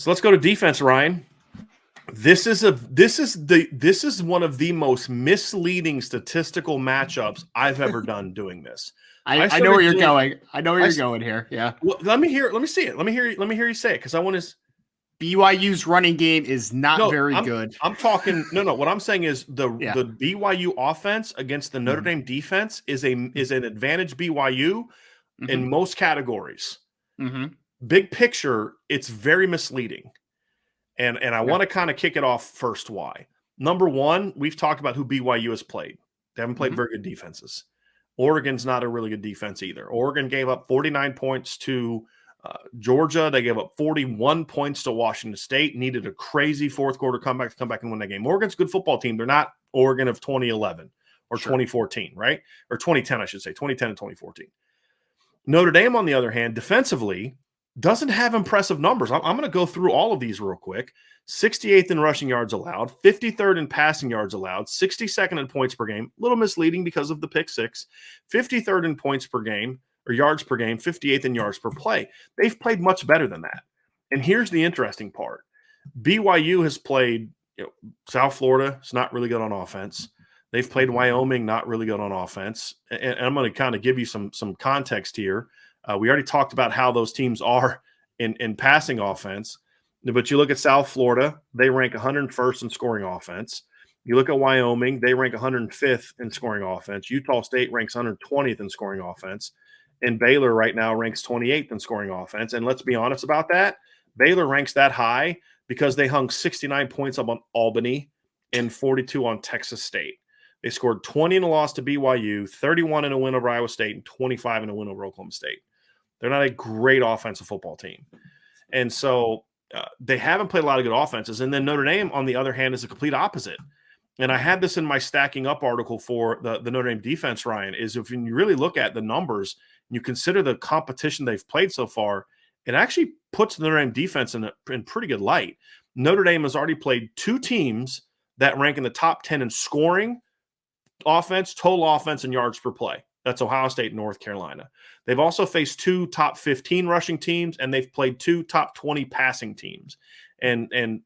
So let's go to defense, Ryan. This is one of the most misleading statistical matchups I've ever done doing this. I know where you're going. I know where you're going here. Yeah. Well, let me see it. Let me hear you say it because I want to. BYU's running game is not very good. I'm talking. No. What I'm saying is the BYU offense against the Notre Dame defense is an advantage BYU in most categories. Big picture, it's very misleading. And I want to kind of kick it off first. Why? Number one, we've talked about who BYU has played. They haven't played very good defenses. Oregon's not a really good defense either. Oregon gave up 49 points to Georgia. They gave up 41 points to Washington State. Needed a crazy fourth quarter comeback to come back and win that game. Oregon's a good football team. They're not Oregon of 2011 or 2014, right? Or 2010, I should say. 2010 and 2014. Notre Dame, on the other hand, defensively, doesn't have impressive numbers. I'm going to go through all of these real quick. 68th in rushing yards allowed, 53rd in passing yards allowed, 62nd in points per game. A little misleading because of the pick six. 53rd in points per game or yards per game, 58th in yards per play. They've played much better than that. And here's the interesting part. BYU has played South Florida. It's not really good on offense. They've played Wyoming, not really good on offense. And I'm going to kind of give you some context here. We already talked about how those teams are in passing offense. But you look at South Florida, they rank 101st in scoring offense. You look at Wyoming, they rank 105th in scoring offense. Utah State ranks 120th in scoring offense. And Baylor right now ranks 28th in scoring offense. And let's be honest about that. Baylor ranks that high because they hung 69 points up on Albany and 42 on Texas State. They scored 20 in a loss to BYU, 31 in a win over Iowa State, and 25 in a win over Oklahoma State. They're not a great offensive football team. And so they haven't played a lot of good offenses. And then Notre Dame, on the other hand, is the complete opposite. And I had this in my stacking up article for the Notre Dame defense, Ryan, is if you really look at the numbers and you consider the competition they've played so far, it actually puts the Notre Dame defense in pretty good light. Notre Dame has already played two teams that rank in the top 10 in scoring, offense, total offense, and yards per play. That's Ohio State and North Carolina. They've also faced two top 15 rushing teams, and they've played two top 20 passing teams. And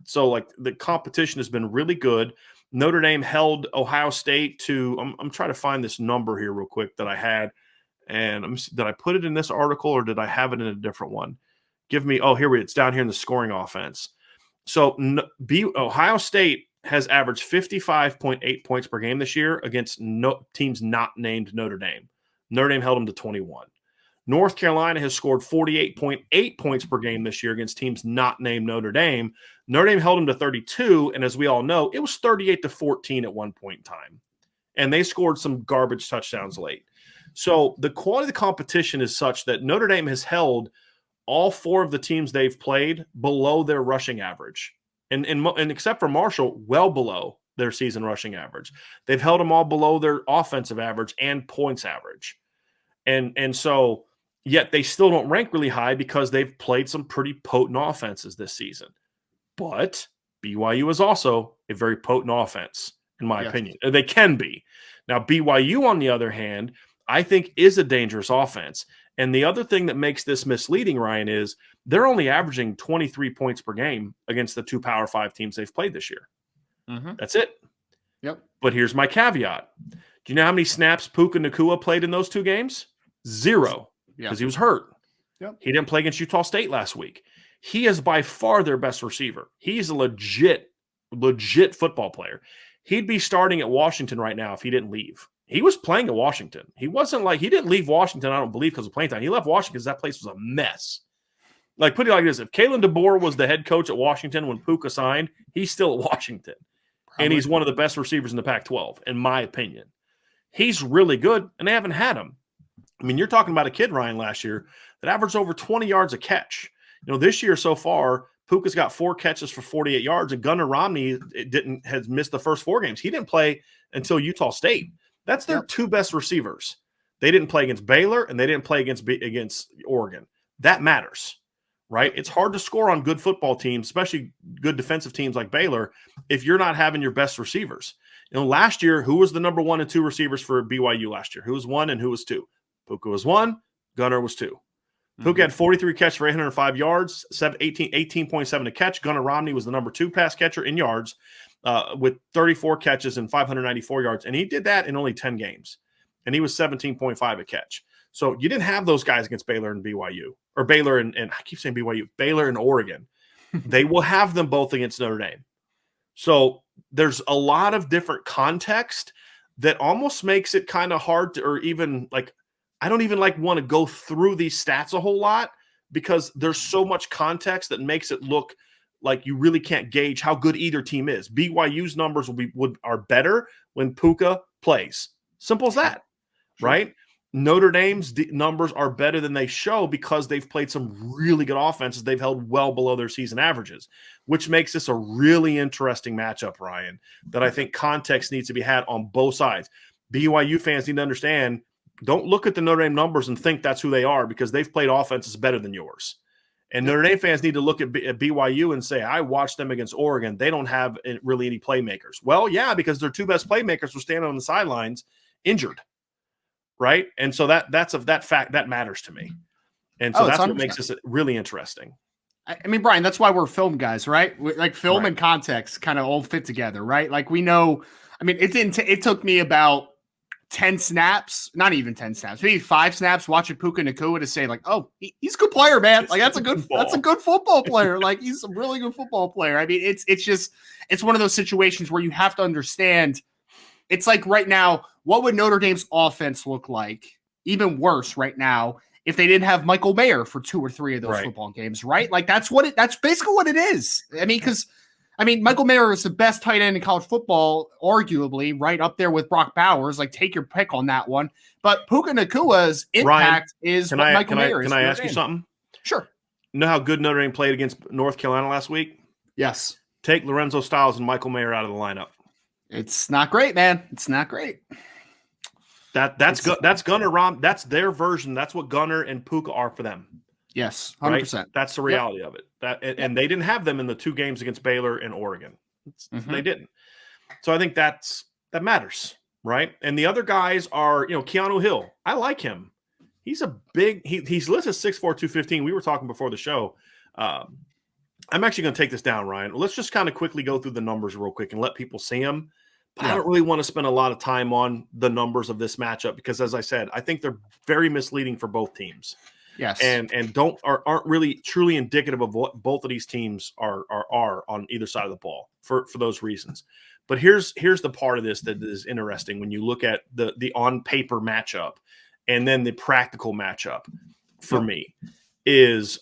so, like, the competition has been really good. Notre Dame held Ohio State to I'm trying to find this number here real quick that I had. And did I put it in this article or did I have it in a different one? It's down here in the scoring offense. So Ohio State has averaged 55.8 points per game this year against teams not named Notre Dame. Notre Dame held them to 21. North Carolina has scored 48.8 points per game this year against teams not named Notre Dame. Notre Dame held them to 32, and as we all know, it was 38-14 at one point in time. And they scored some garbage touchdowns late. So the quality of the competition is such that Notre Dame has held all four of the teams they've played below their rushing average. And except for Marshall, well below their season rushing average. They've held them all below their offensive average and points average. And so, yet they still don't rank really high because they've played some pretty potent offenses this season. But BYU is also a very potent offense, in my opinion. They can be. Now, BYU, on the other hand, I think is a dangerous offense. And the other thing that makes this misleading, Ryan, is they're only averaging 23 points per game against the two Power 5 teams they've played this year. That's it. Yep. But here's my caveat. Do you know how many snaps Puka Nacua played in those two games? 0, because he was hurt. Yep. He didn't play against Utah State last week. He is by far their best receiver. He's a legit football player. He'd be starting at Washington right now if he didn't leave. He was playing at Washington. He didn't leave Washington, I don't believe, because of playing time. He left Washington because that place was a mess. Like, put it like this. If Kalen DeBoer was the head coach at Washington when Puka signed, he's still at Washington. Probably. And he's one of the best receivers in the Pac-12, in my opinion. He's really good, and they haven't had him. I mean, you're talking about a kid, Ryan, last year that averaged over 20 yards a catch. This year so far, Puka's got 4 catches for 48 yards, and Gunnar Romney has missed the first 4 games. He didn't play until Utah State. That's their two best receivers. They didn't play against Baylor, and they didn't play against Oregon. That matters, right? It's hard to score on good football teams, especially good defensive teams like Baylor, if you're not having your best receivers. Last year, who was the number 1 and 2 receivers for BYU last year? Who was 1 and who was 2? Puka was 1, Gunnar was 2. Puka had 43 catches for 805 yards, 18.7 a catch. Gunnar Romney was the number 2 pass catcher in yards with 34 catches and 594 yards. And he did that in only 10 games. And he was 17.5 a catch. So you didn't have those guys against Baylor and BYU. Or Baylor and I keep saying BYU. Baylor and Oregon. They will have them both against Notre Dame. So there's a lot of different context that almost makes it kind of hard to, or even like, I don't even want to go through these stats a whole lot because there's so much context that makes it look like you really can't gauge how good either team is. BYU's numbers are better when Puka plays. Simple as that, right? Notre Dame's numbers are better than they show because they've played some really good offenses. They've held well below their season averages, which makes this a really interesting matchup, Ryan, that I think context needs to be had on both sides. BYU fans need to understand, don't look at the Notre Dame numbers and think that's who they are because they've played offenses better than yours. And Notre Dame fans need to look at BYU and say, I watched them against Oregon. They don't have really any playmakers. Well, yeah, because their 2 best playmakers were standing on the sidelines injured. Right. And so that fact that matters to me. And so that's 100%. What makes this really interesting. I mean, Brian, that's why we're film guys, right? Like film and context kind of all fit together, right? Like we know, I mean, it took me about 10 snaps, not even 10 snaps, maybe 5 snaps watching Puka Nacua to say like, oh, he's a good player, man. Like that's a good football player. Like he's a really good football player. I mean, it's one of those situations where you have to understand. It's like right now, what would Notre Dame's offense look like? Even worse right now, if they didn't have Michael Mayer for 2 or 3 of those football games, right? Like that's basically what it is. I mean, Michael Mayer is the best tight end in college football, arguably, right up there with Brock Bowers. Like, take your pick on that one. But Puka Nacua's impact is what Michael Mayer is. Can I ask you something? Sure. You know how good Notre Dame played against North Carolina last week? Yes. Take Lorenzo Styles and Michael Mayer out of the lineup. It's not great, man. It's not great. That's Gunnar Rom. That's their version. That's what Gunnar and Puka are for them. Yes, 100%. Right? That's the reality of it. And they didn't have them in the 2 games against Baylor and Oregon. They didn't. So I think that matters, right? And the other guys are, Keanu Hill. I like him. He's a big. He's listed 6'4", 215. We were talking before the show. I'm actually going to take this down, Ryan. Let's just kind of quickly go through the numbers real quick and let people see them. But I don't really want to spend a lot of time on the numbers of this matchup because, as I said, I think they're very misleading for both teams. Yes, and aren't really truly indicative of what both of these teams are on either side of the ball for those reasons. But here's the part of this that is interesting when you look at the on paper matchup and then the practical matchup for me is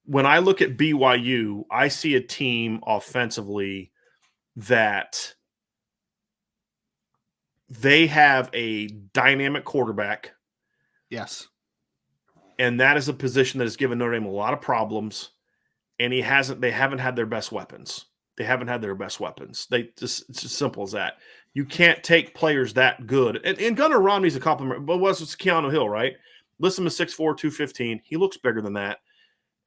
when I look at BYU, I see a team offensively that they have a dynamic quarterback. Yes. And that is a position that has given Notre Dame a lot of problems. And they haven't had their best weapons. It's as simple as that. You can't take players that good. And Gunnar Romney's a compliment, but it's Keanu Hill, right? Listen to 6'4", 215. He looks bigger than that.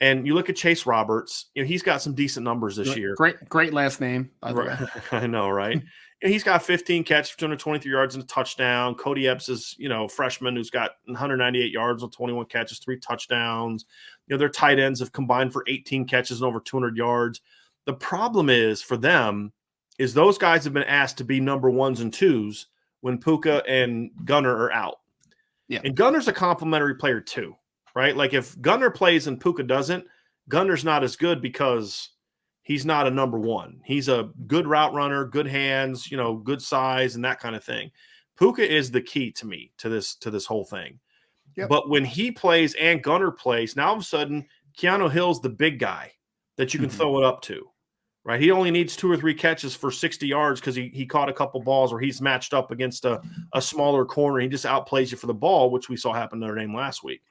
And you look at Chase Roberts, he's got some decent numbers this year. Great last name, by the way. I know, right? And he's got 15 catches for 223 yards and a touchdown. Cody Epps is, freshman who's got 198 yards on 21 catches, 3 touchdowns. Their tight ends have combined for 18 catches and over 200 yards. The problem is for them is those guys have been asked to be number 1s and 2s when Puka and Gunnar are out. Yeah. And Gunnar's a complimentary player too. Right? Like if Gunnar plays and Puka doesn't, Gunnar's not as good because he's not a number 1. He's a good route runner, good hands, good size and that kind of thing. Puka is the key to me to this whole thing. Yep. But when he plays and Gunnar plays, now all of a sudden Keanu Hill's the big guy that you can throw it up to. Right? He only needs 2 or 3 catches for 60 yards because he caught a couple balls where he's matched up against a smaller corner. He just outplays you for the ball, which we saw happen to Notre Dame last week.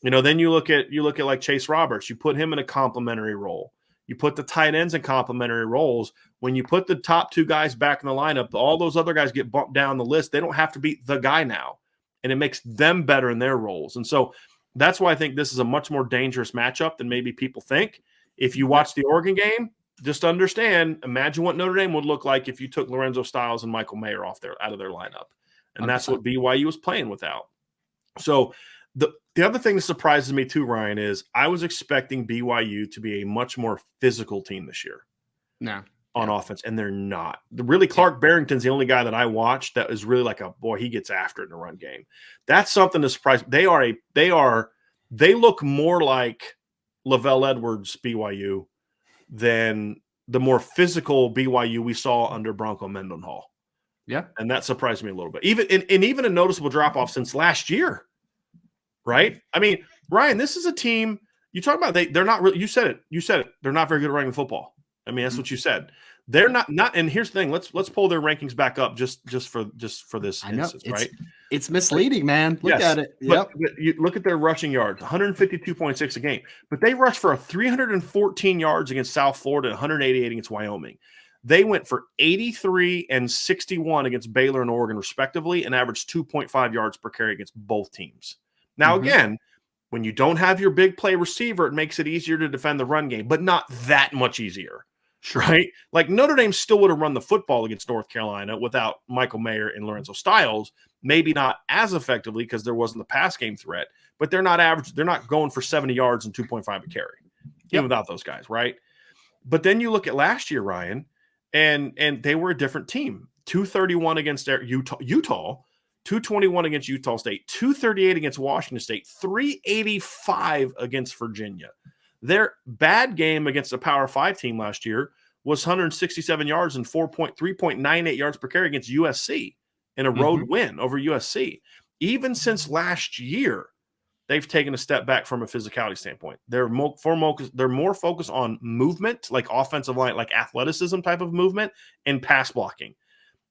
Then you look at like Chase Roberts. You put him in a complimentary role. You put the tight ends in complimentary roles. When you put the top 2 guys back in the lineup, all those other guys get bumped down the list. They don't have to be the guy now, and it makes them better in their roles. And so that's why I think this is a much more dangerous matchup than maybe people think. If you watch the Oregon game, just imagine what Notre Dame would look like if you took Lorenzo Styles and Michael Mayer out of their lineup. And 100%. That's what BYU was playing without. So The other thing that surprises me too, Ryan, is I was expecting BYU to be a much more physical team this year. No. On offense, and they're not. Really, Clark Barrington's the only guy that I watched that is really like he gets after it in the run game. That's something to surprise. They look more like Lavelle Edwards BYU than the more physical BYU we saw under Bronco Mendenhall. Yeah. And that surprised me a little bit. Even a noticeable drop-off since last year. Right? I mean, Ryan, this is a team you talk about they're not really you said it. They're not very good at running the football. I mean, that's what you said. They're not, and here's the thing. Let's pull their rankings back up just for this instance, right? It's misleading, man. Look at it. Yep. But you look at their rushing yards, 152.6 a game. But they rushed for 314 yards against South Florida and 188 against Wyoming. They went for 83 and 61 against Baylor and Oregon, respectively, and averaged 2.5 yards per carry against both teams. Now, again, when you don't have your big play receiver, it makes it easier to defend the run game, but not that much easier. Right? Like Notre Dame still would have run the football against North Carolina without Michael Mayer and Lorenzo Styles, maybe not as effectively because there wasn't the pass game threat, but they're not average. They're not going for 70 yards and 2.5 a carry, even without those guys, right? But then you look at last year, Ryan, and they were a different team. 231 against Utah, 221 against Utah State, 238 against Washington State, 385 against Virginia. Their bad game against a Power 5 team last year was 167 yards and 3.98 yards per carry against USC in a road win over USC. Even since last year, they've taken a step back from a physicality standpoint. They're more focused on movement, like offensive line, like athleticism type of movement, and pass blocking.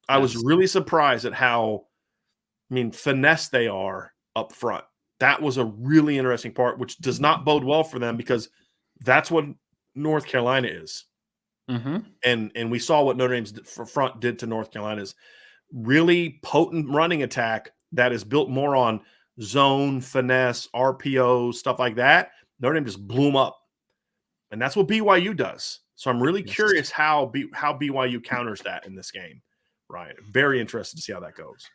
I was really surprised at how, finesse they are up front. That was a really interesting part, which does not bode well for them because that's what North Carolina is. And we saw what Notre Dame's front did to North Carolina's really potent running attack that is built more on zone, finesse, RPO, stuff like that. Notre Dame just blew them up. And that's what BYU does. So I'm really curious how BYU counters that in this game, Ryan. Very interested to see how that goes.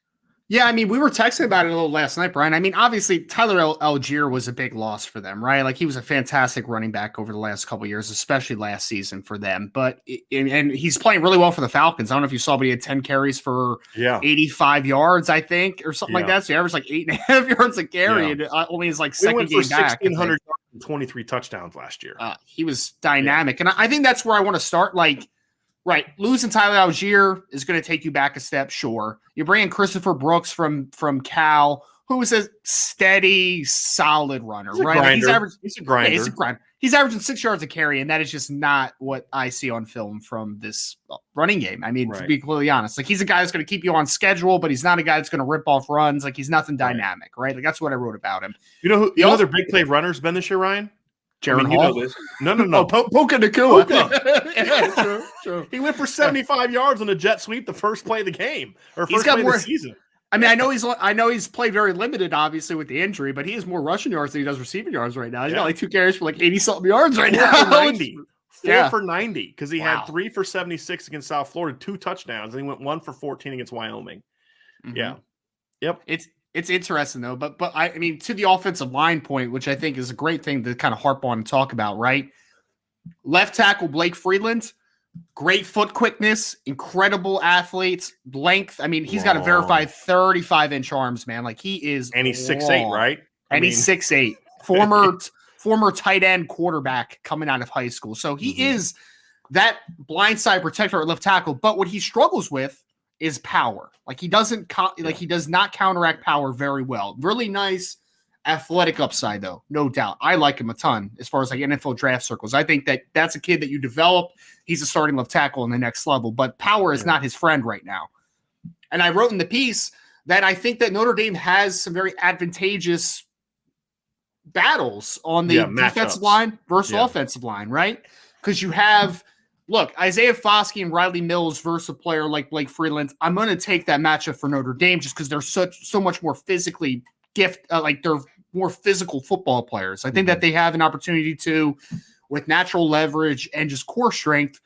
Yeah, we were texting about it a little last night, Brian. Obviously, Tyler Algier was a big loss for them, right? Like, he was a fantastic running back over the last couple of years, especially last season for them. But and he's playing really well for the Falcons. I don't know if you saw, but he had 10 carries for 85 yards, I think, or something like that. So he averaged like 8.5 yards a carry, and only his second game back. 1,600 yards and 23 touchdowns last year. He was dynamic, and I think that's where I want to start. Right, losing Tyler Algier is going to take you back a step, sure. You bring in Christopher Brooks from Cal, who is a steady, solid runner, right? He's a grinder. He's a grinder. He's averaging 6 yards a carry, and that is just not what I see on film from this running game. To be completely honest, he's a guy that's going to keep you on schedule, but he's not a guy that's going to rip off runs. He's nothing dynamic, right? That's what I wrote about him. You know who other big play runner's been this year, Ryan? Jaron Hall? You know this. No. Puka Nacua. Yeah, true. He went for 75 yards on a jet sweep the first play of the game, or first play of the season. I know he's played very limited, obviously, with the injury, but he has more rushing yards than he does receiving yards right now. He's got 2 carries for 80-something yards right now. 4 for 90, because he had 3 for 76 against South Florida, 2 touchdowns, and he went 1 for 14 against Wyoming. Yeah. Yep. It's interesting, though. But to the offensive line point, which I think is a great thing to kind of harp on and talk about, right? Left tackle Blake Freeland, great foot quickness, incredible athletes, length. He's got a verified 35-inch arms, man. He is and he's 6'8", right? He's 6'8". Former tight end quarterback coming out of high school. So he is that blindside protector at left tackle. But what he struggles with is power. He doesn't he does not counteract power very well. Really nice athletic upside, though, no doubt. I like him a ton as far as NFL draft circles. I think that's a kid that you develop. He's a starting left tackle in the next level, but power is not his friend right now. And I wrote in the piece that I think that Notre Dame has some very advantageous battles on the defensive line versus offensive line, right? Because you have Isaiah Foskey and Riley Mills versus a player like Blake Freeland. I'm going to take that matchup for Notre Dame just because they're so much more physically they're more physical football players. I think that they have an opportunity to, with natural leverage and just core strength,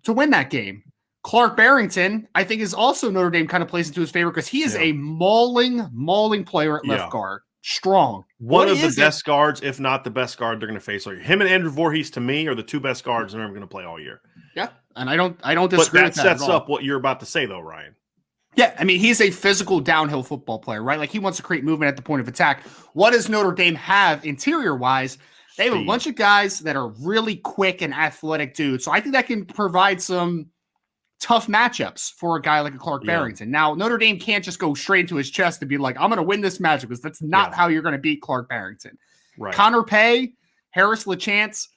to win that game. Clark Barrington, I think, is also Notre Dame kind of plays into his favor because he is a mauling player at left guard. strong. One of the best guards, if not the best guard they're going to face all year. Him and Andrew Voorhees, to me, are the two best guards they're ever going to play all year. Yeah, and I don't disagree with that. But that sets up what you're about to say, though, Ryan. Yeah, I mean, he's a physical downhill football player, right? Like, he wants to create movement at the point of attack. What does Notre Dame have interior-wise? They have a bunch of guys that are really quick and athletic dudes. So I think that can provide some tough matchups for a guy like a Clark Barrington. Now, Notre Dame can't just go straight into his chest and be like, I'm going to win this matchup, because that's not how you're going to beat Clark Barrington. Right. Connor Pay, Harris LaChance,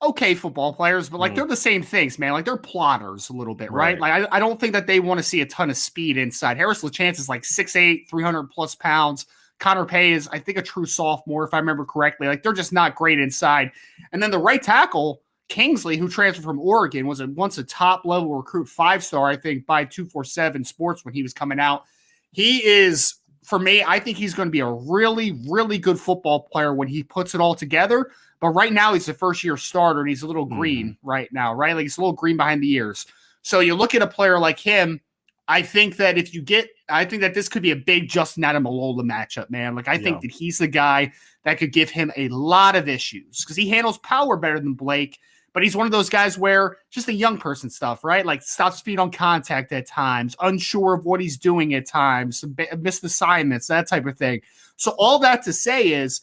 okay football players, but like they're the same things, man. Like, they're plotters a little bit, right? Like, I don't think that they want to see a ton of speed inside. Harris LaChance is like 6'8", 300 plus pounds. Connor Pay is, I think, a true sophomore, if I remember correctly. Like, they're just not great inside. And then the right tackle, Kingsley, who transferred from Oregon, was once a top-level recruit, 5-star, I think, by 247 Sports when he was coming out. He is, for me, I think he's going to be a really, really good football player when he puts it all together. But right now, he's a first-year starter, and he's a little green right now, right? Like, he's a little green behind the ears. So you look at a player like him, I think that this could be a big Justin Adamalola matchup, man. Like, I think that he's the guy that could give him a lot of issues, because he handles power better than Blake, but he's one of those guys where just the young person stuff, right? Like, stops speed on contact at times, unsure of what he's doing at times, missed assignments, that type of thing. So all that to say is,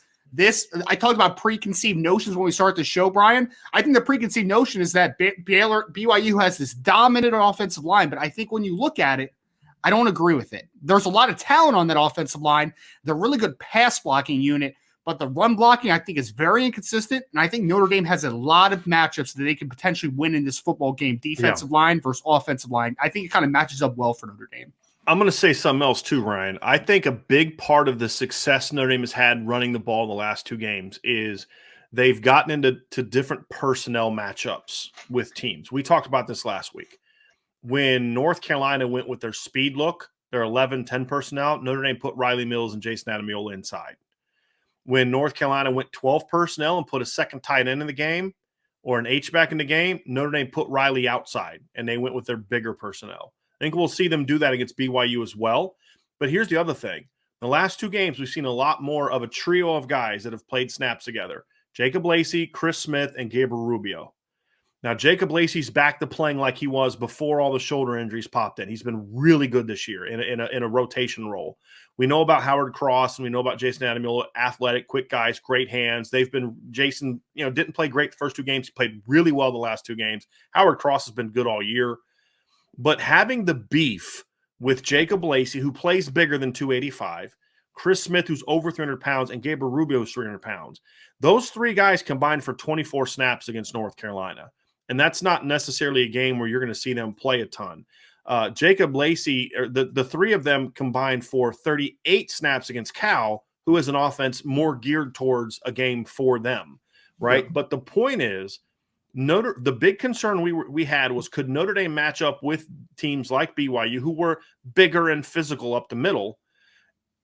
I talked about preconceived notions when we start the show, Brian. I think the preconceived notion is that BYU has this dominant offensive line, but I think when you look at it, I don't agree with it. There's a lot of talent on that offensive line. They're a really good pass blocking unit, but the run blocking, I think, is very inconsistent, and I think Notre Dame has a lot of matchups that they can potentially win in this football game, defensive line versus offensive line. I think it kind of matches up well for Notre Dame. I'm going to say something else too, Ryan. I think a big part of the success Notre Dame has had running the ball in the last two games is they've gotten into different personnel matchups with teams. We talked about this last week. When North Carolina went with their speed look, their 11-10 personnel, Notre Dame put Riley Mills and Jason Adamiola inside. When North Carolina went 12 personnel and put a second tight end in the game or an H-back in the game, Notre Dame put Riley outside, and they went with their bigger personnel. I think we'll see them do that against BYU as well. But here's the other thing. The last two games, we've seen a lot more of a trio of guys that have played snaps together. Jacob Lacey, Chris Smith, and Gabriel Rubio. Now, Jacob Lacey's back to playing like he was before all the shoulder injuries popped in. He's been really good this year in a rotation role. We know about Howard Cross, and we know about Jason Adamiola, athletic, quick guys, great hands. Jason, didn't play great the first two games. He played really well the last two games. Howard Cross has been good all year. But having the beef with Jacob Lacey, who plays bigger than 285, Chris Smith, who's over 300 pounds, and Gabriel Rubio, who's 300 pounds, those three guys combined for 24 snaps against North Carolina. And that's not necessarily a game where you're going to see them play a ton. Jacob Lacey, or the three of them combined for 38 snaps against Cal, who is an offense more geared towards a game for them, right? Yeah. But the point is, the big concern we had was, could Notre Dame match up with teams like BYU, who were bigger and physical up the middle,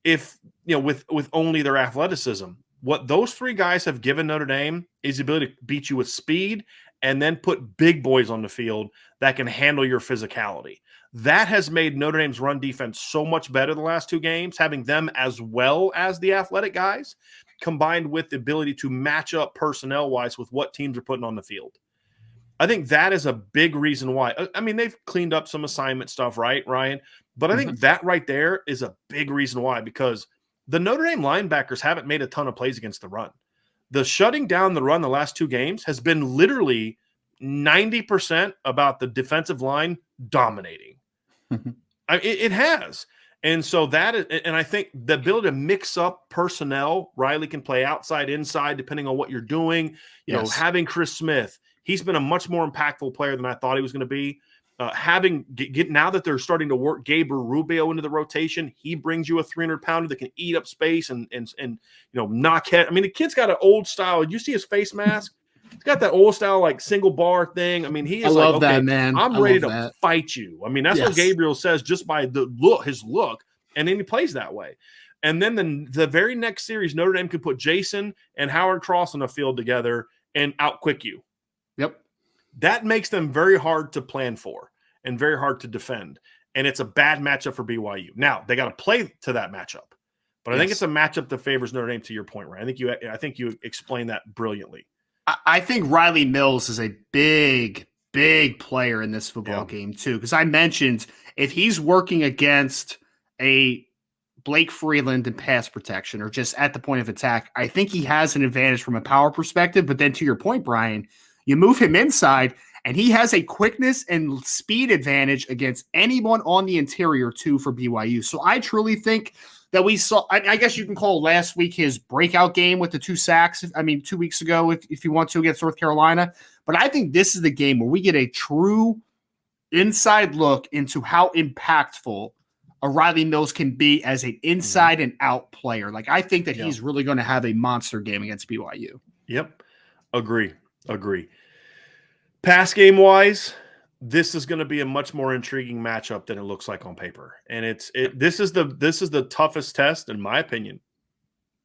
if with only their athleticism? What those three guys have given Notre Dame is the ability to beat you with speed and then put big boys on the field that can handle your physicality. That has made Notre Dame's run defense so much better the last two games, having them as well as the athletic guys, combined with the ability to match up personnel-wise with what teams are putting on the field. I think that is a big reason why. I mean, they've cleaned up some assignment stuff, right, Ryan? But I think that right there is a big reason why, because the Notre Dame linebackers haven't made a ton of plays against the run. The shutting down the run the last two games has been literally 90% about the defensive line dominating. It has. And so and I think the ability to mix up personnel, Riley can play outside, inside, depending on what you're doing. Having Chris Smith, he's been a much more impactful player than I thought he was going to be. Now that they're starting to work Gabriel Rubio into the rotation, he brings you a 300-pounder that can eat up space and knock head. I mean, the kid's got an old style. Did you see his face mask? He's got that old style, like single bar thing. I mean, he is like, okay, that, man. I'm ready to fight you. I mean, that's what Gabriel says just by his look, and then he plays that way. And then the very next series, Notre Dame could put Jason and Howard Cross on the field together and outquick you. Yep. That makes them very hard to plan for and very hard to defend. And it's a bad matchup for BYU. Now, they got to play to that matchup. But I think it's a matchup that favors Notre Dame. To your point, right? I think you explained that brilliantly. I think Riley Mills is a big player in this football game too, because I mentioned if he's working against a Blake Freeland in pass protection or just at the point of attack, I think he has an advantage from a power perspective. But then to your point, Brian, you move him inside and he has a quickness and speed advantage against anyone on the interior too for BYU. So I truly think that we saw, I guess you can call last week his breakout game with the 2 sacks. 2 weeks ago, if you want to, against North Carolina. But I think this is the game where we get a true inside look into how impactful a Riley Mills can be as an inside and out player. Like, I think that he's really going to have a monster game against BYU. Yep. Agree. Pass game wise, this is going to be a much more intriguing matchup than it looks like on paper. And this is the toughest test, in my opinion,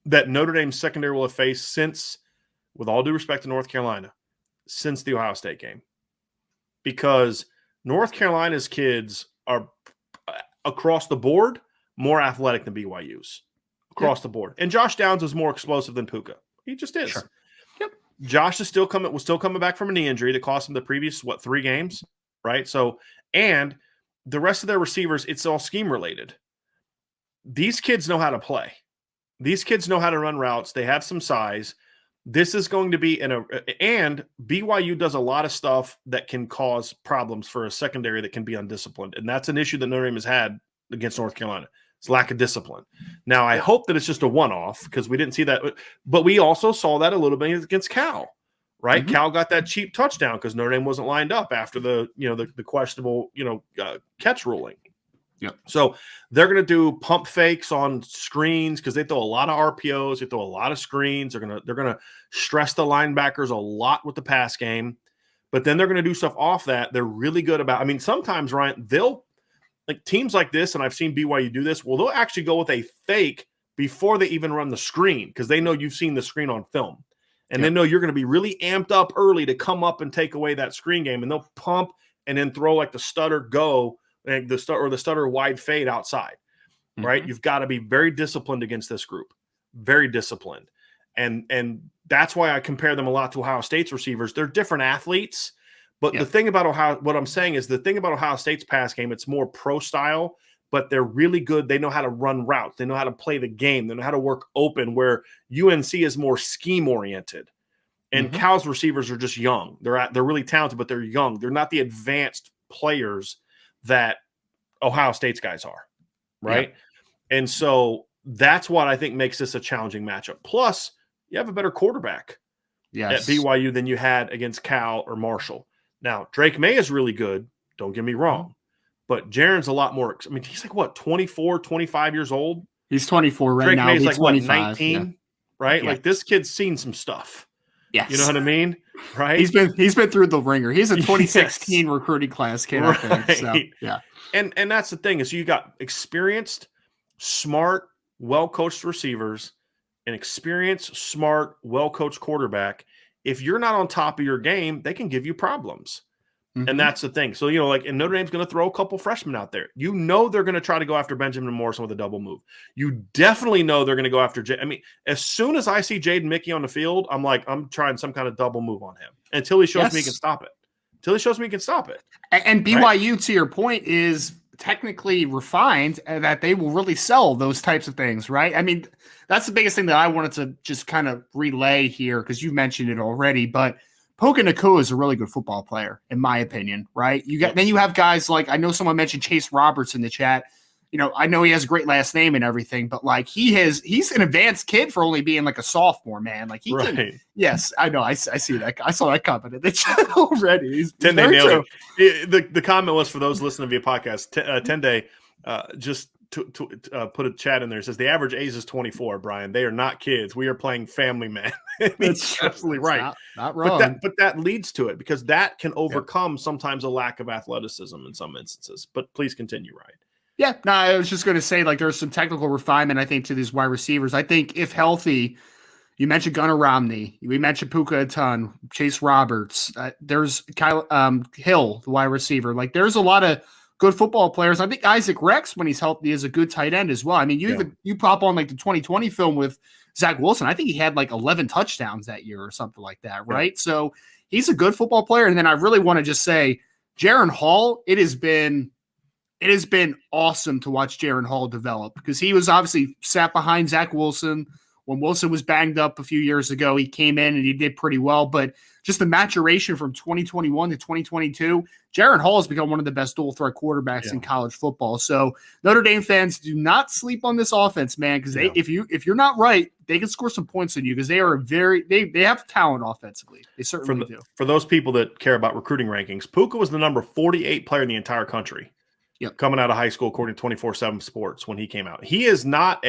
that Notre Dame's secondary will have faced since, with all due respect to North Carolina, since the Ohio State game. Because North Carolina's kids are across the board more athletic than BYU's across the board. And Josh Downs is more explosive than Puka. He just is. Sure. Josh was still coming back from a knee injury that cost him the previous 3 games, right? So, and the rest of their receivers, it's all scheme related. These kids know how to play. These kids know how to run routes. They have some size. This is going to be and BYU does a lot of stuff that can cause problems for a secondary that can be undisciplined. And that's an issue that Notre Dame has had against North Carolina. It's lack of discipline. Now, I hope that it's just a one-off because we didn't see that. But we also saw that a little bit against Cal, right? Cal got that cheap touchdown because Notre Dame wasn't lined up after the questionable, catch ruling. Yep. So they're going to do pump fakes on screens because they throw a lot of RPOs. They throw a lot of screens. They're going to stress the linebackers a lot with the pass game. But then they're going to do stuff off that. They're really good about. Sometimes, Ryan, they'll teams like this, and I've seen BYU do this. Well, they'll actually go with a fake before they even run the screen because they know you've seen the screen on film, and they know you're going to be really amped up early to come up and take away that screen game, and they'll pump and then throw like the stutter go. The stutter wide fade outside, right? You've got to be very disciplined against this group, very disciplined, and that's why I compare them a lot to Ohio State's receivers. They're different athletes, but the thing about Ohio State's pass game, it's more pro style, but they're really good. They know how to run routes. They know how to play the game. They know how to work open. Where UNC is more scheme oriented, and Cal's receivers are just young. They're really talented, but they're young. They're not the advanced players that Ohio State's guys are, right? Yeah. And so that's what I think makes this a challenging matchup. Plus, you have a better quarterback at BYU than you had against Cal or Marshall. Now, Drake May is really good, don't get me wrong, but Jaron's a lot more – he's like, 24, 25 years old? He's 24 right Drake now. May's like, 19? Right? Yeah. Like, this kid's seen some stuff. Yes. You know what I mean? Right? He's been through the ringer. He's a 2016 recruiting class kid. Right. I think, so, yeah. And that's the thing is you got experienced, smart, well-coached receivers, an experienced, smart, well-coached quarterback. If you're not on top of your game, they can give you problems. And that's the thing. So, and Notre Dame's going to throw a couple freshmen out there. They're going to try to go after Benjamin Morrison with a double move. You definitely know they're going to go after as soon as I see Jaden Mickey on the field, I'm like, I'm trying some kind of double move on him until he shows me he can stop it. And BYU, to your point, is technically refined that they will really sell those types of things, right? That's the biggest thing that I wanted to just kind of relay here because you mentioned it already, but Puka Nacua is a really good football player, in my opinion, right? Then you have guys like, I know someone mentioned Chase Roberts in the chat. I know he has a great last name and everything, but he's an advanced kid for only being like a sophomore, man. Like he can, yes, I know. I see that. I saw that comment in the chat already. Tende, the comment was for those listening via podcast. Tende just to put a chat in there. It says the average age is 24. Brian, they are not kids. We are playing family man. That's absolutely right. Not wrong. But that leads to it because that can overcome sometimes a lack of athleticism in some instances. But please continue, Ryan. Yeah, no, I was just going to say, there's some technical refinement, I think, to these wide receivers. I think if healthy, you mentioned Gunnar Romney. We mentioned Puka a ton, Chase Roberts. There's Kyle Hill, the wide receiver. There's a lot of good football players. I think Isaac Rex, when he's healthy, is a good tight end as well. I mean, you pop on like the 2020 film with Zach Wilson. I think he had like 11 touchdowns that year or something like that, right? Yeah. So he's a good football player. And then I really want to just say, Jaron Hall, it has been awesome to watch Jaron Hall develop, because he was obviously sat behind Zach Wilson. When Wilson was banged up a few years ago, he came in and he did pretty well. But just the maturation from 2021 to 2022, Jaron Hall has become one of the best dual threat quarterbacks in college football. So Notre Dame fans, do not sleep on this offense, man, because if you're not right, they can score some points on you, because they are they have talent offensively. They certainly do. For those people that care about recruiting rankings, Puka was the number 48 player in the entire country. Yep. Coming out of high school, according to 24/7 Sports, when he came out. He is not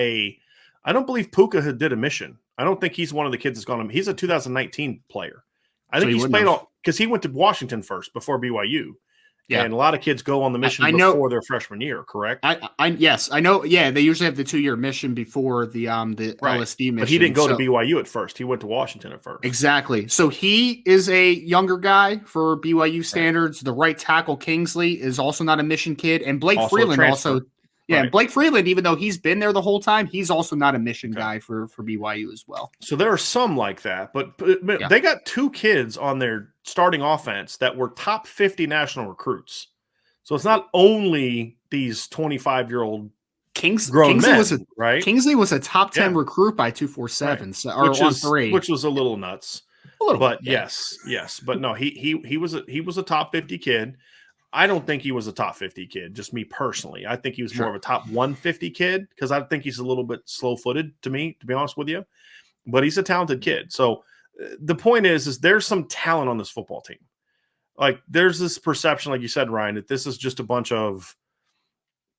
I don't believe Puka did a mission. I don't think he's one of the kids that's gone. He's a 2019 player. I think he's played all, because he went to Washington first before BYU. Yeah. And a lot of kids go on the mission before their freshman year, correct? Yes, I know. Yeah, they usually have the 2-year mission before the LSD mission. But he didn't go to BYU at first. He went to Washington at first. Exactly. So he is a younger guy for BYU standards. The right tackle Kingsley is also not a mission kid, and Blake Freeland also. Yeah, right. Blake Freeland, even though he's been there the whole time, he's also not a mission guy for BYU as well. So there are some like that, but they got 2 kids on their starting offense that were top 50 national recruits. So it's not only these 25-year-old grown men, right? Kingsley was a top 10 recruit by 247, right. So, or on 3, which was a little nuts. Yes, but no, he was a top 50 kid. I don't think he was a top 50 kid, just me personally. I think he was more of a top 150 kid, because I think he's a little bit slow-footed to me, to be honest with you. But he's a talented kid. So the point is there's some talent on this football team. Like, there's this perception, like you said, Ryan, that this is just a bunch of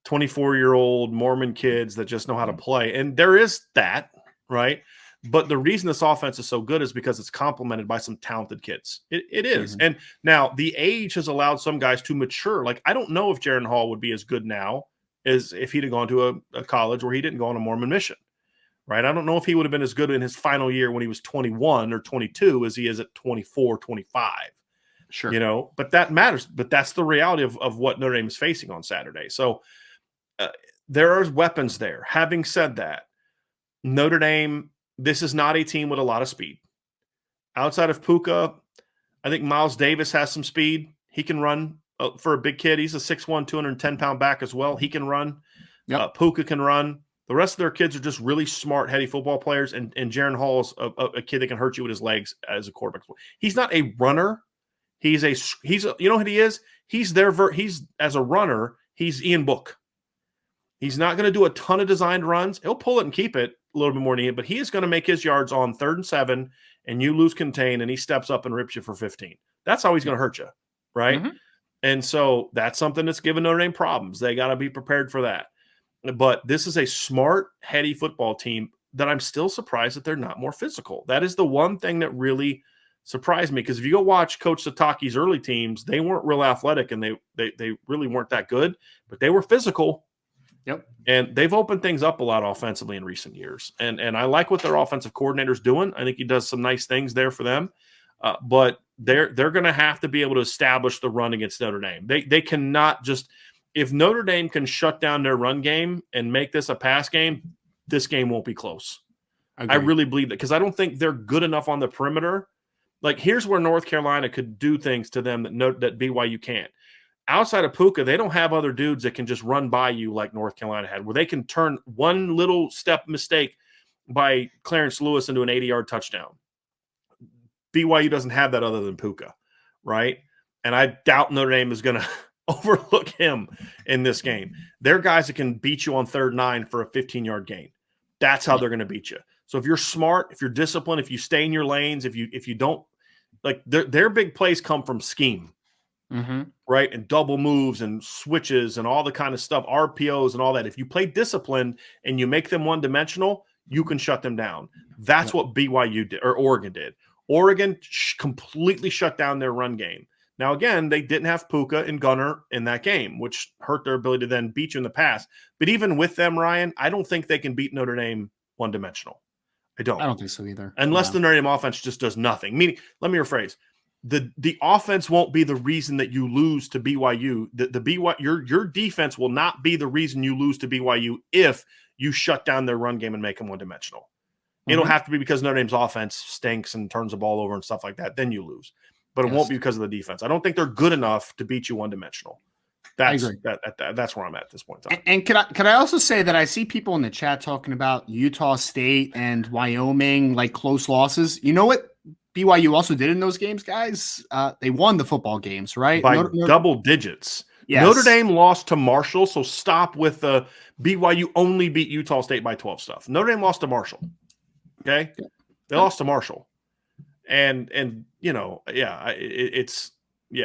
24-year-old Mormon kids that just know how to play. And there is that, right? But the reason this offense is so good is because it's complemented by some talented kids. It is. Mm-hmm. And now the age has allowed some guys to mature. Like, I don't know if Jaron Hall would be as good now as if he'd have gone to a college where he didn't go on a Mormon mission, right? I don't know if he would have been as good in his final year when he was 21 or 22 as he is at 24, 25. Sure. But that matters. But that's the reality of what Notre Dame is facing on Saturday. So there are weapons there. Having said that, Notre Dame, this is not a team with a lot of speed. Outside of Puka, I think Miles Davis has some speed. He can run for a big kid. He's a 6'1", 210-pound back as well. He can run. Yep. Puka can run. The rest of their kids are just really smart, heady football players, and Jaron Hall's a kid that can hurt you with his legs as a quarterback. He's not a runner. He's you know what he is? He's as a runner, he's Ian Book. He's not going to do a ton of designed runs. He'll pull it and keep it a little bit more than it, but he is going to make his yards on 3rd and 7, and you lose contain, and he steps up and rips you for 15. That's how he's going to hurt you, right? Mm-hmm. And so that's something that's given Notre Dame problems. They got to be prepared for that. But this is a smart, heady football team that I'm still surprised that they're not more physical. That is the one thing that really surprised me, because if you go watch Coach Sataki's early teams, they weren't real athletic, and they really weren't that good, but they were physical. Yep. And they've opened things up a lot offensively in recent years. And I like what their offensive coordinator's doing. I think he does some nice things there for them. But they're going to have to be able to establish the run against Notre Dame. They cannot just – if Notre Dame can shut down their run game and make this a pass game, this game won't be close. I really believe that, because I don't think they're good enough on the perimeter. Like, here's where North Carolina could do things to them that BYU can't. Outside of Puka, they don't have other dudes that can just run by you like North Carolina had, where they can turn one little step mistake by Clarence Lewis into an 80-yard touchdown. BYU doesn't have that other than Puka, right? And I doubt Notre Dame is going to overlook him in this game. They're guys that can beat you on 3rd and 9 for a 15-yard gain. That's how they're going to beat you. So if you're smart, if you're disciplined, if you stay in your lanes, if you don't, like, their big plays come from scheme. Mm-hmm. Right? And double moves and switches and all the kind of stuff, RPOs and all that. If you play disciplined and you make them one-dimensional, you can shut them down. That's what BYU did, or Oregon did. Oregon completely shut down their run game. Now, again, they didn't have Puka and Gunner in that game, which hurt their ability to then beat you in the pass. But even with them, Ryan, I don't think they can beat Notre Dame one-dimensional. I don't think so either. Unless the Notre Dame offense just does nothing. Meaning, let me rephrase. the offense won't be the reason that you lose to BYU. Your defense will not be the reason you lose to BYU if you shut down their run game and make them one-dimensional. It'll have to be because Notre Dame's offense stinks and turns the ball over and stuff like that. Then you lose. But it won't be because of the defense. I don't think they're good enough to beat you one-dimensional. That's where I'm at this point in time. And can I also say that I see people in the chat talking about Utah State and Wyoming, like close losses. You know what BYU also did in those games, guys? They won the football games, right? By double digits. Yes. Notre Dame lost to Marshall, so stop with the BYU only beat Utah State by 12 stuff. Notre Dame lost to Marshall. Okay? They lost to Marshall. And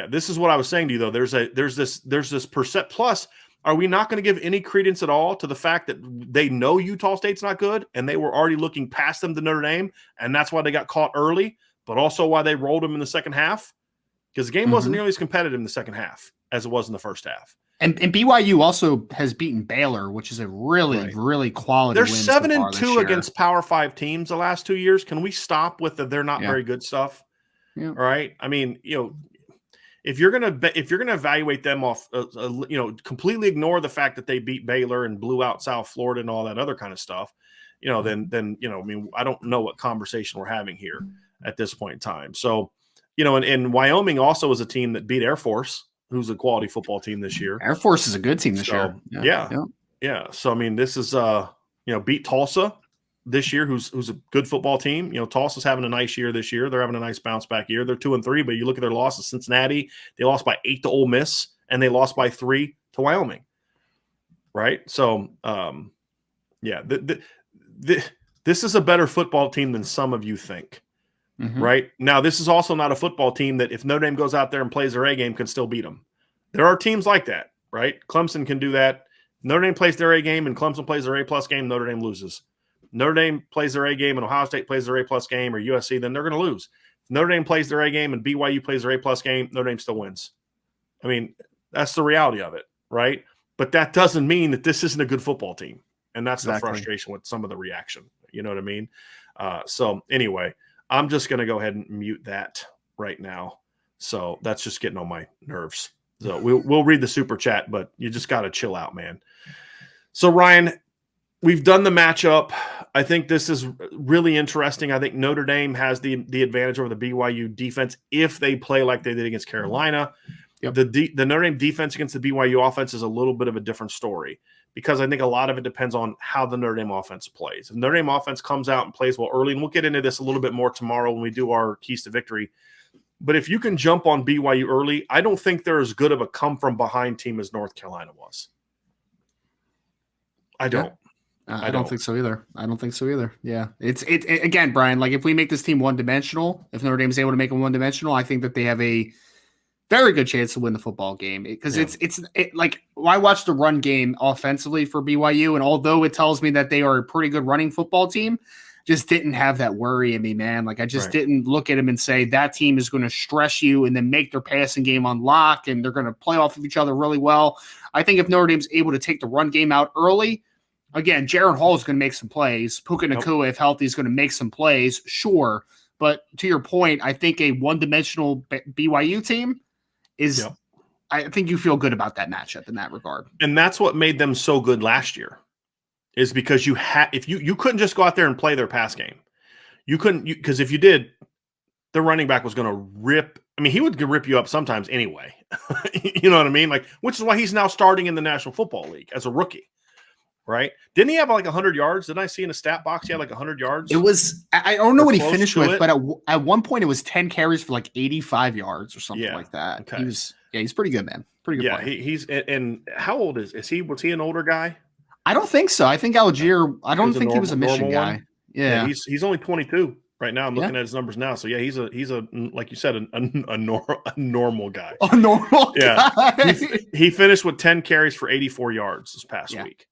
this is what I was saying to you though. There's this percent. Plus, are we not going to give any credence at all to the fact that they know Utah State's not good and they were already looking past them to Notre Dame, and that's why they got caught early, but also why they rolled them in the second half? Because the game wasn't nearly as competitive in the second half as it was in the first half. And BYU also has beaten Baylor, which is a really quality They're win. 7-2 against Power 5 teams the last 2 years. Can we stop with the they're not very good stuff? Yeah. All right. I mean, if you're gonna evaluate them off, completely ignore the fact that they beat Baylor and blew out South Florida and all that other kind of stuff, then I don't know what conversation we're having here at this point in time. So, and Wyoming also is a team that beat Air Force, who's a quality football team this year. Air Force is a good team this year. Yeah. So, I mean, this is, beat Tulsa this year, who's a good football team. Tulsa's having a nice year this year. They're having a nice bounce back year. They're 2-3, but you look at their losses. Cincinnati, they lost by 8 to Ole Miss, and they lost by 3 to Wyoming. Right? So, this is a better football team than some of you think. Right now, this is also not a football team that if Notre Dame goes out there and plays their A game can still beat them. There are teams like that, right? Clemson can do that. Notre Dame plays their A game and Clemson plays their A+ game. Notre Dame loses. Notre Dame plays their A game and Ohio State plays their A+ game, or USC, then they're going to lose. If Notre Dame plays their A game and BYU plays their A+ game, Notre Dame still wins. I mean, that's the reality of it, right? But that doesn't mean that this isn't a good football team, and that's the frustration with some of the reaction. You know what I mean? So anyway. I'm just going to go ahead and mute that right now. So that's just getting on my nerves. So we'll read the super chat, but you just got to chill out, man. So Ryan, we've done the matchup. I think this is really interesting. I think Notre Dame has the advantage over the BYU defense if they play like they did against Carolina. Yep. The Notre Dame defense against the BYU offense is a little bit of a different story, because I think a lot of it depends on how the Notre Dame offense plays. If Notre Dame offense comes out and plays well early, and we'll get into this a little bit more tomorrow when we do our keys to victory, but if you can jump on BYU early, I don't think they're as good of a come-from-behind team as North Carolina was. I don't. I don't think so either. Yeah. It's again, Brian, like if we make this team one-dimensional, if Notre Dame is able to make them one-dimensional, I think that they have a very good chance to win the football game, because it's like I watched the run game offensively for BYU, and although it tells me that they are a pretty good running football team, just didn't have that worry in me, man. Like I just didn't look at them and say that team is going to stress you and then make their passing game on lock and they're going to play off of each other really well. I think if Notre Dame's able to take the run game out early, again, Jaron Hall is going to make some plays. Puka Nacua, if healthy, is going to make some plays, sure. But to your point, I think a one-dimensional BYU team is I think you feel good about that matchup in that regard. And that's what made them so good last year, is because you couldn't just go out there and play their pass game. You couldn't, because if you did, the running back was going to rip. I mean, he would rip you up sometimes anyway. You know what I mean? Like, which is why he's now starting in the National Football League as a rookie. Right? Didn't he have like 100 yards? Didn't I see in a stat box he had like 100 yards? It was, I don't know what he finished with, but at one point it was 10 carries for like 85 yards or something like that. Okay. He's pretty good, man. Pretty good player. He's and how old is he? Was he an older guy? I don't think so. I think Algier, I don't think he was a Michigan guy. Yeah. He's only 22 right now. I'm looking at his numbers now. So yeah, he's a like you said, a normal guy. A normal guy. He finished with 10 carries for 84 yards this past week.